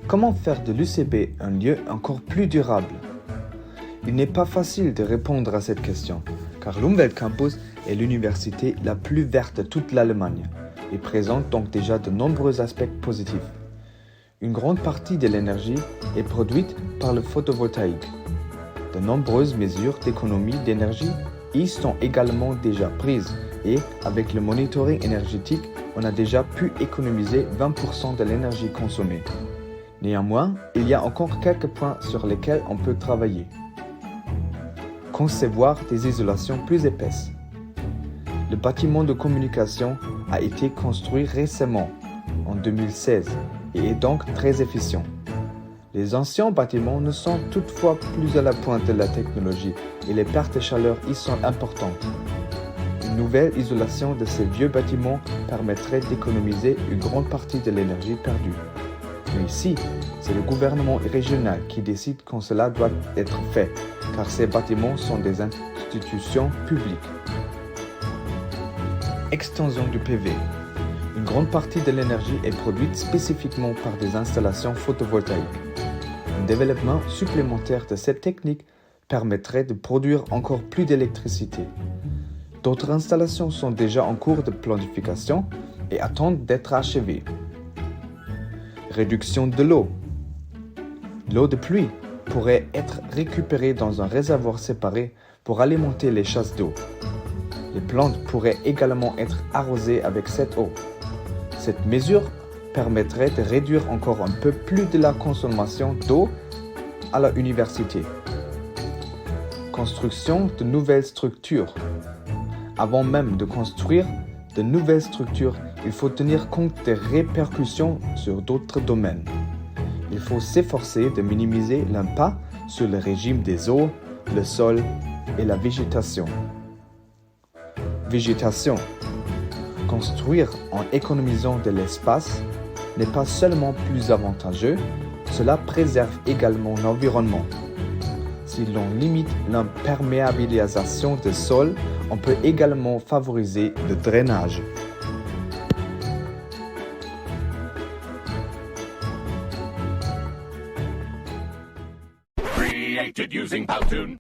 Comment faire de l'UCB un lieu encore plus durable? Il n'est pas facile de répondre à cette question, car l'Umweltcampus est l'université la plus verte de toute l'Allemagne et présente donc déjà de nombreux aspects positifs. Une grande partie de l'énergie est produite par le photovoltaïque. De nombreuses mesures d'économie d'énergie y sont également déjà prises et avec le monitoring énergétique, on a déjà pu économiser 20% de l'énergie consommée. Néanmoins, il y a encore quelques points sur lesquels on peut travailler. Concevoir des isolations plus épaisses. Le bâtiment de communication a été construit récemment, en 2016, et est donc très efficient. Les anciens bâtiments ne sont toutefois plus à la pointe de la technologie et les pertes de chaleur y sont importantes. Une nouvelle isolation de ces vieux bâtiments permettrait d'économiser une grande partie de l'énergie perdue. Mais ici, c'est le gouvernement régional qui décide quand cela doit être fait, car ces bâtiments sont des institutions publiques. Extension du PV. Une grande partie de l'énergie est produite spécifiquement par des installations photovoltaïques. Un développement supplémentaire de cette technique permettrait de produire encore plus d'électricité. D'autres installations sont déjà en cours de planification et attendent d'être achevées. Réduction de l'eau. L'eau de pluie pourrait être récupérée dans un réservoir séparé pour alimenter les chasses d'eau. Les plantes pourraient également être arrosées avec cette eau. Cette mesure permettrait de réduire encore un peu plus de la consommation d'eau à la université. Construction de nouvelles structures. Avant même de construire de nouvelles structures, il faut tenir compte des répercussions sur d'autres domaines. Il faut s'efforcer de minimiser l'impact sur le régime des eaux, le sol et la végétation. Végétation. Construire en économisant de l'espace n'est pas seulement plus avantageux, cela préserve également l'environnement. Si l'on limite l'imperméabilisation des sols, on peut également favoriser le drainage. Created using Powtoon.